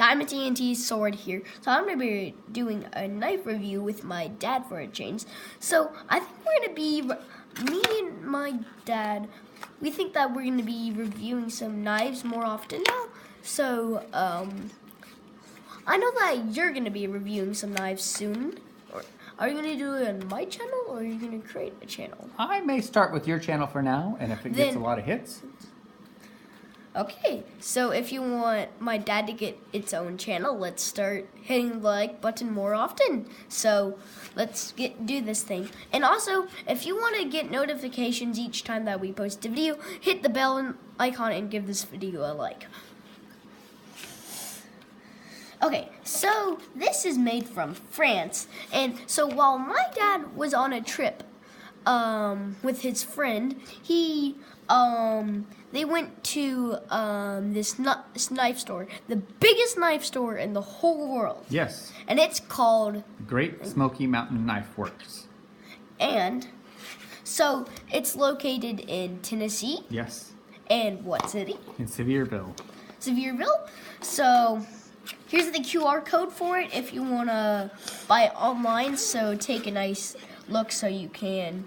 Diamond TNT sword here. So I'm going to be doing a knife review with my dad for a change. So I think we're going to be, me and my dad, we think that we're going to be reviewing some knives more often now. So I know that you're going to be reviewing some knives soon. Are you going to do it on my channel, or are you going to create a channel? I may start with your channel for now, and if it gets a lot of hits. Okay, so if you want my dad to get its own channel, let's start hitting the like button more often. So let's do this thing. And also, if you want to get notifications each time that we post a video, hit the bell icon and give this video a like. Okay, so this is made from France, and so while my dad was on a trip with his friend, they went to this knife store, the biggest knife store in the whole world. Yes. And it's called Great Smoky Mountain Knife Works. And so it's located in Tennessee. Yes. And what city? In Sevierville. Sevierville. So here's the QR code for it if you want to buy it online. So take a nice look so you can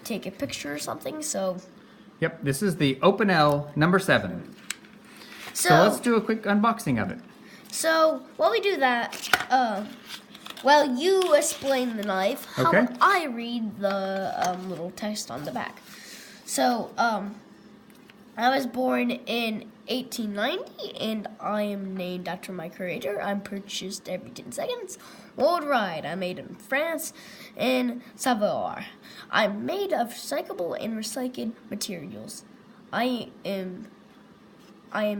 take a picture or something. So. Yep, this is the Opinel No. 7. So let's do a quick unboxing of it. So while we do that, well, you explain the knife. How Okay. about I read the little text on the back. So I was born in 1890, and I am named after my creator. I'm purchased every 10 seconds. Worldwide, I'm made in France and Savoie. I'm made of recyclable and recycled materials. I am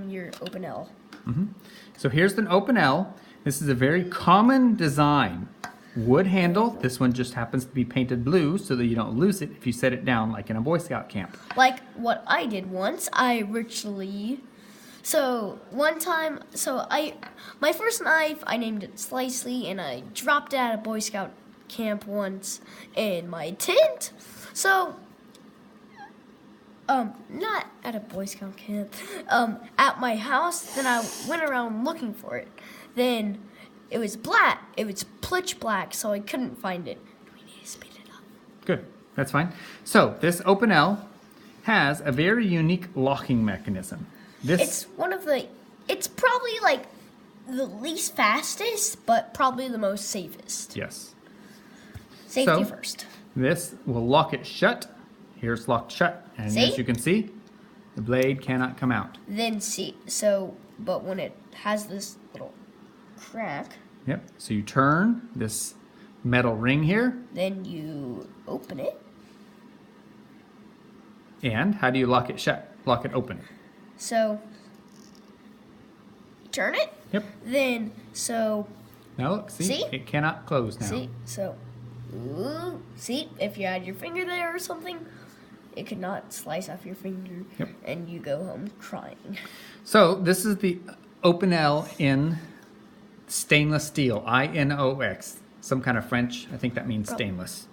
your Opinel. So here's an Opinel. This is a very common design. Wood handle. This one just happens to be painted blue so that you don't lose it if you set it down like in a Boy Scout camp. Like what I did once, one time, my first knife, I named it Slicely, and I dropped it at a Boy Scout camp once in my tent. So, not at a Boy Scout camp, at my house. Then I went around looking for it. Then it was black. It was pitch black, so I couldn't find it. We need to speed it up. Good, that's fine. So this Opinel has a very unique locking mechanism. It's probably like the least fastest, but probably the most safest. Yes. Safety first. This will lock it shut. Here's locked shut. And See? as you can see, the blade cannot come out. Then but when it has this little crack. Yep. So you turn this metal ring here. Then you open it. And how do you lock it shut? Lock it open. So you turn it. Yep. Then Now look, see? It cannot close now. See, if you had your finger there or something, it could not slice off your finger. Yep. And you go home crying. So this is the Opinel in stainless steel, INOX, some kind of French. I think that means stainless.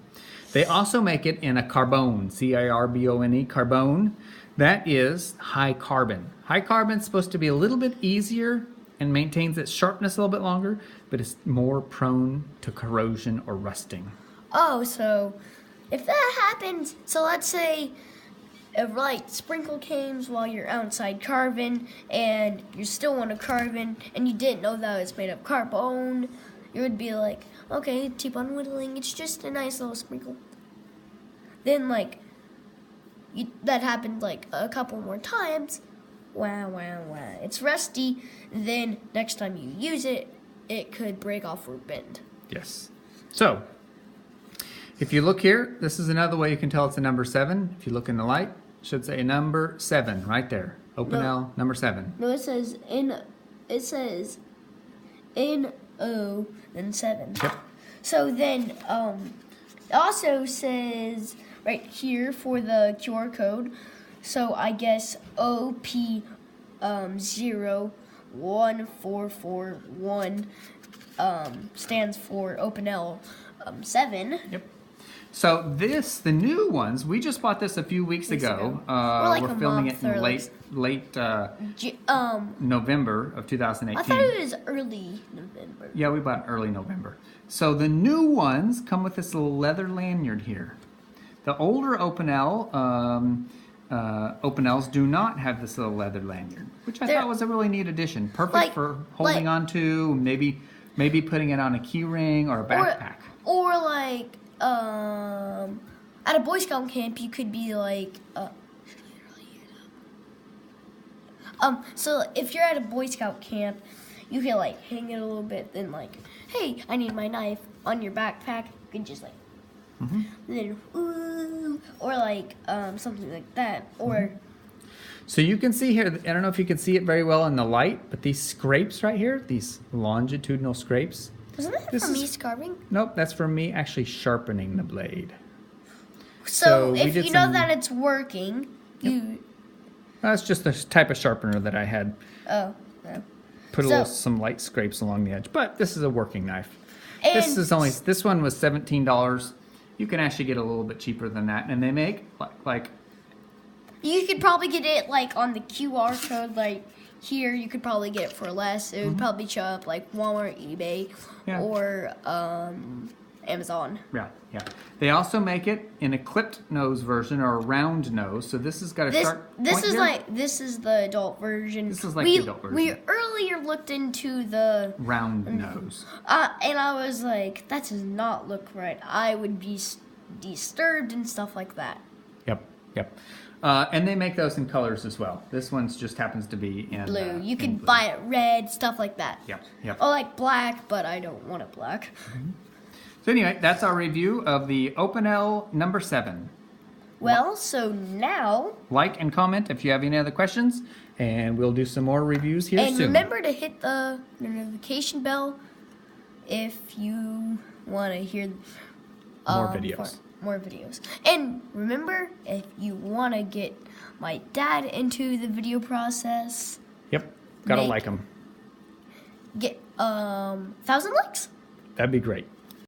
They also make it in a carbone, C-A-R-B-O-N-E, carbone. That is high carbon. High carbon is supposed to be a little bit easier and maintains its sharpness a little bit longer, but it's more prone to corrosion or rusting. Oh, so if that happens, so let's say a sprinkle came while you're outside carving, and you still want to carve in, and you didn't know that it's made of carbone, you would be like, okay, keep on whittling, it's just a nice little sprinkle. Then that happened a couple more times. Wow, it's rusty. Then next time you use it, it could break off or bend. Yes. So if you look here, this is another way you can tell it's a number 7. If you look in the light, it should say number 7 right there. Opinel number 7. No, it says N-O, then 7. Yep. So then it also says right here for the QR code. So I guess OP01441 stands for Opinel 7. Yep. So the new ones, we just bought this a few weeks ago. Or like we're a filming month it in or late J- November of 2018. I thought it was early November. Yeah, we bought early November. So the new ones come with this little leather lanyard here. The older Opinel Opinels do not have this little leather lanyard, which I thought was a really neat addition. Perfect for holding on to, maybe putting it on a key ring or a backpack. Or like at a Boy Scout camp, you could be like. So if you're at a Boy Scout camp, you can like hang it a little bit. Then like, hey, I need my knife on your backpack. You can just like, then ooh, or like something like that. Or so you can see here. I don't know if you can see it very well in the light, but these scrapes right here, these longitudinal scrapes. Wasn't that for me carving? Nope, that's for me actually sharpening the blade. So if you know that it's working, That's just the type of sharpener that I had. Oh, no. Put some light scrapes along the edge, but this is a working knife. And This one was $17. You can actually get a little bit cheaper than that, and they make like. You could probably get it like on the QR code, like here. You could probably get it for less. It would probably show up like Walmart, eBay, or Amazon. Yeah. They also make it in a clipped nose version or a round nose. So this has got a sharp point This is the adult version. This is like the adult version. We earlier looked into the round nose. And I was like, that does not look right. I would be disturbed and stuff like that. Yep. And they make those in colors as well. This one just happens to be in blue. You could blue. buy it red, stuff like that. Yep. Or like black, but I don't want it black. So anyway, that's our review of the Opinel number 7. Well, so now... Like and comment if you have any other questions, and we'll do some more reviews here soon. And remember to hit the notification bell if you want to hear... more videos. More videos. And remember, if you want to get my dad into the video process... Yep, gotta like them. Get 1,000 likes? That'd be great.